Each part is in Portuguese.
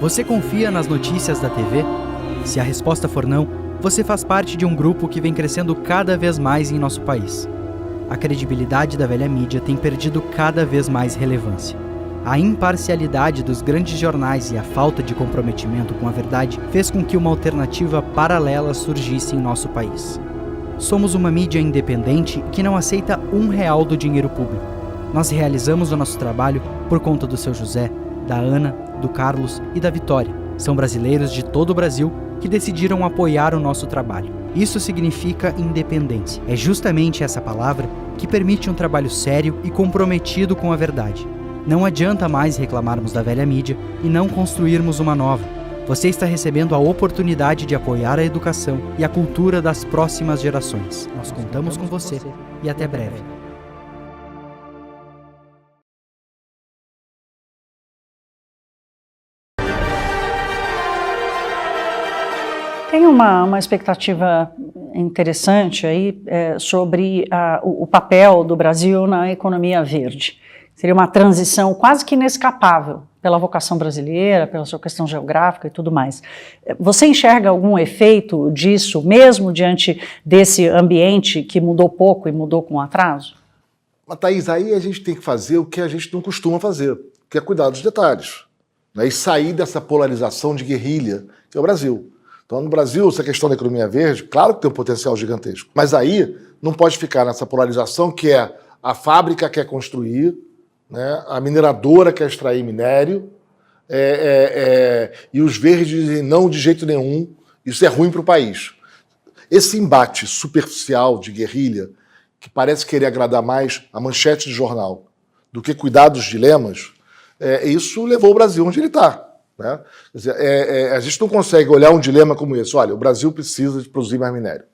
Você confia nas notícias da TV? Se a resposta for não, você faz parte de um grupo que vem crescendo cada vez mais em nosso país. A credibilidade da velha mídia tem perdido cada vez mais relevância. A imparcialidade dos grandes jornais e a falta de comprometimento com a verdade fez com que uma alternativa paralela surgisse em nosso país. Somos uma mídia independente que não aceita R$1 do dinheiro público. Nós realizamos o nosso trabalho por conta do seu José, da Ana, do Carlos e da Vitória. São brasileiros de todo o Brasil que decidiram apoiar o nosso trabalho. Isso significa independência. É justamente essa palavra que permite um trabalho sério e comprometido com a verdade. Não adianta mais reclamarmos da velha mídia e não construirmos uma nova. Você está recebendo a oportunidade de apoiar a educação e a cultura das próximas gerações. Nós contamos com você e até breve. Tem uma expectativa interessante aí sobre o papel do Brasil na economia verde. Seria uma transição quase que inescapável pela vocação brasileira, pela sua questão geográfica e tudo mais. Você enxerga algum efeito disso, mesmo diante desse ambiente que mudou pouco e mudou com atraso? Mas, Thaís, aí a gente tem que fazer o que a gente não costuma fazer, que é cuidar dos detalhes, né? E sair dessa polarização de guerrilha que é o Brasil. Então, no Brasil, essa questão da economia verde, claro que tem um potencial gigantesco, mas aí não pode ficar nessa polarização que é a fábrica quer construir, né, a mineradora quer extrair minério, e os verdes dizem não de jeito nenhum, isso é ruim para o país. Esse embate superficial de guerrilha, que parece querer agradar mais a manchete de jornal do que cuidar dos dilemas, isso levou o Brasil onde ele está. Né? Quer dizer, a gente não consegue olhar um dilema como esse. Olha, o Brasil precisa de produzir mais minério.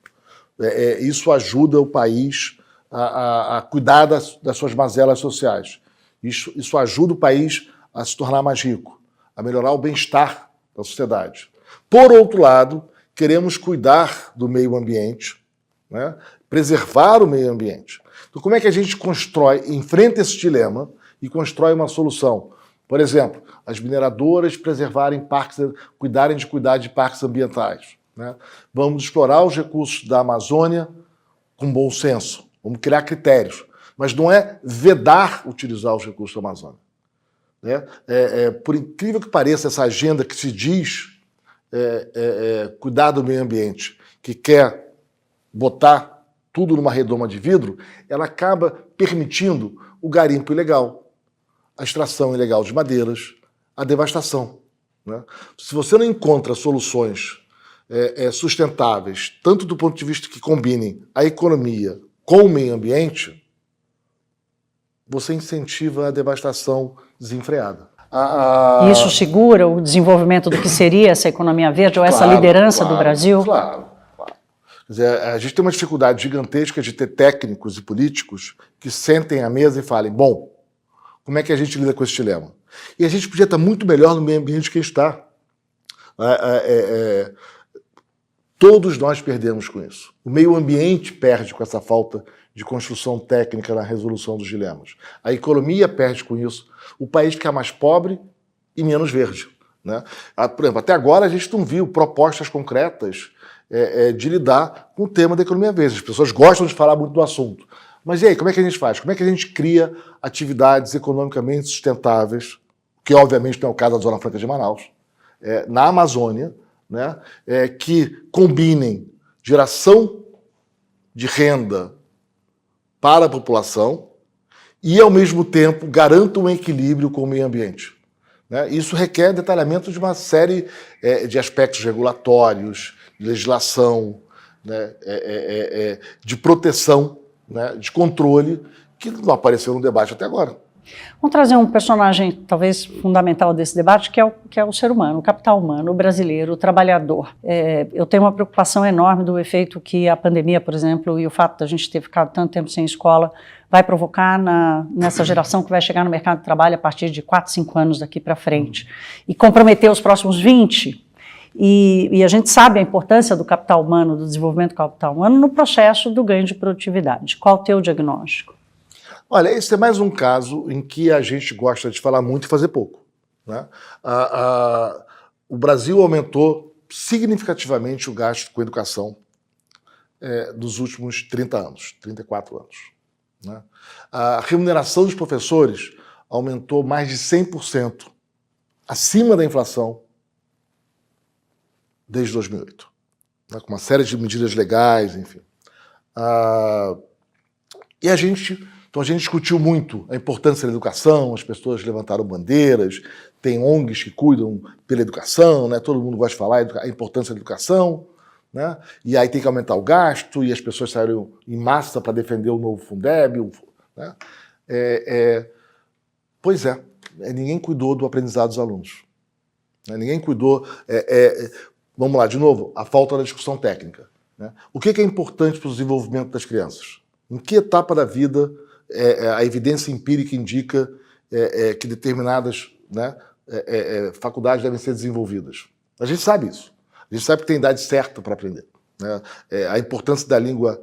Isso ajuda o país a cuidar das suas mazelas sociais. Isso ajuda o país a se tornar mais rico, a melhorar o bem-estar da sociedade. Por outro lado, queremos cuidar do meio ambiente, né? Preservar o meio ambiente. Então, como é que a gente enfrenta esse dilema e constrói uma solução? Por exemplo, as mineradoras preservarem parques, cuidar de parques ambientais, né? Vamos explorar os recursos da Amazônia com bom senso, vamos criar critérios, mas não é vedar utilizar os recursos da Amazônia. Né? Por incrível que pareça, essa agenda que se diz cuidar do meio ambiente, que quer botar tudo numa redoma de vidro, ela acaba permitindo o garimpo ilegal, a extração ilegal de madeiras, a devastação. Né? Se você não encontra soluções sustentáveis, tanto do ponto de vista que combinem a economia com o meio ambiente, você incentiva a devastação desenfreada. Isso segura o desenvolvimento do que seria essa economia verde ou essa liderança do Brasil? Claro. Quer dizer, a gente tem uma dificuldade gigantesca de ter técnicos e políticos que sentem à mesa e falem, bom, como é que a gente lida com esse dilema? E a gente podia estar muito melhor no meio ambiente que está. Todos nós perdemos com isso. O meio ambiente perde com essa falta de construção técnica na resolução dos dilemas. A economia perde com isso. O país fica mais pobre e menos verde. Né? Por exemplo, até agora a gente não viu propostas concretas de lidar com o tema da economia verde. As pessoas gostam de falar muito do assunto. Mas e aí, como é que a gente faz? Como é que a gente cria atividades economicamente sustentáveis, que obviamente não é o caso da Zona Franca de Manaus, na Amazônia, né, que combinem geração de renda para a população e, ao mesmo tempo, garantam um equilíbrio com o meio ambiente. Né? Isso requer detalhamento de uma série de aspectos regulatórios, de legislação, né, de proteção, né, de controle, que não apareceu no debate até agora. Vamos trazer um personagem talvez fundamental desse debate, que é o ser humano, o capital humano, o brasileiro, o trabalhador. Eu tenho uma preocupação enorme do efeito que a pandemia, por exemplo, e o fato de a gente ter ficado tanto tempo sem escola vai provocar nessa geração que vai chegar no mercado de trabalho a partir de 4, 5 anos daqui para frente, e comprometer os próximos 20. E a gente sabe a importância do capital humano, do desenvolvimento do capital humano no processo do ganho de produtividade. Qual o teu diagnóstico? Olha, esse é mais um caso em que a gente gosta de falar muito e fazer pouco. Né? o Brasil aumentou significativamente o gasto com educação dos últimos 30 anos, 34 anos. Né? A remuneração dos professores aumentou mais de 100%, acima da inflação, desde 2008. Né? Com uma série de medidas legais, enfim. E a gente discutiu muito a importância da educação, as pessoas levantaram bandeiras, tem ONGs que cuidam pela educação, né? Todo mundo gosta de falar a importância da educação, né? E aí tem que aumentar o gasto, e as pessoas saíram em massa para defender o novo Fundeb. Né? Pois é, ninguém cuidou do aprendizado dos alunos. Né? Ninguém cuidou... vamos lá, de novo, a falta da discussão técnica. Né? O que é importante para o desenvolvimento das crianças? Em que etapa da vida a evidência empírica indica que determinadas, né, faculdades devem ser desenvolvidas? A gente sabe isso. A gente sabe que tem idade certa para aprender. Né? A importância da língua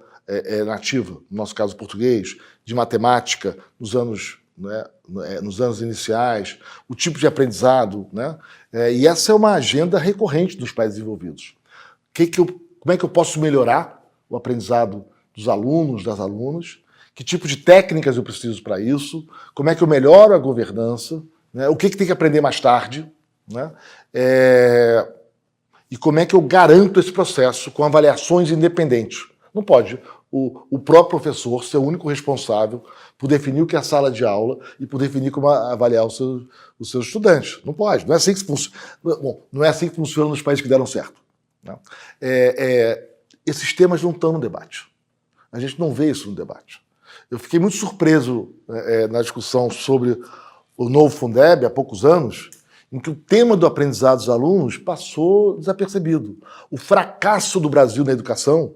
nativa, no nosso caso português, de matemática, nos anos iniciais, o tipo de aprendizado. Né? E essa é uma agenda recorrente dos países desenvolvidos. Como é que eu posso melhorar o aprendizado dos alunos, das alunas? Que tipo de técnicas eu preciso para isso? Como é que eu melhoro a governança? Né? O que tem que aprender mais tarde? Né? E como é que eu garanto esse processo com avaliações independentes? Não pode o próprio professor ser o único responsável por definir o que é a sala de aula e por definir como avaliar os seus estudantes. Não pode. Não é assim que funciona. Bom, não é assim que funciona nos países que deram certo. Né? Esses temas não estão no debate. A gente não vê isso no debate. Eu fiquei muito surpreso na discussão sobre o novo Fundeb, há poucos anos, em que o tema do aprendizado dos alunos passou desapercebido. O fracasso do Brasil na educação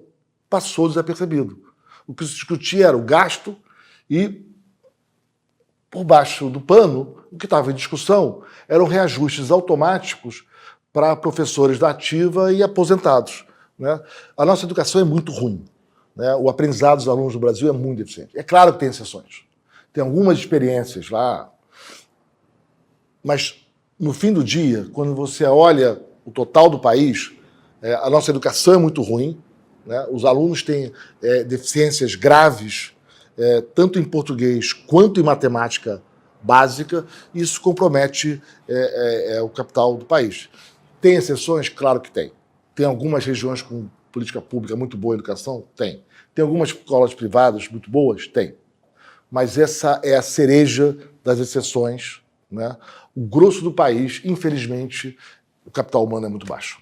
passou desapercebido. O que se discutia era o gasto e, por baixo do pano, o que estava em discussão eram reajustes automáticos para professores da ativa e aposentados. Né? A nossa educação é muito ruim. Né? O aprendizado dos alunos do Brasil é muito deficiente. É claro que tem exceções. Tem algumas experiências lá, mas no fim do dia, quando você olha o total do país, a nossa educação é muito ruim, né? Os alunos têm deficiências graves, tanto em português quanto em matemática básica, e isso compromete o capital do país. Tem exceções? Claro que tem. Tem algumas regiões com política pública muito boa em educação? Tem. Tem algumas escolas privadas muito boas? Tem. Mas essa é a cereja das exceções. Né? O grosso do país, infelizmente, o capital humano é muito baixo.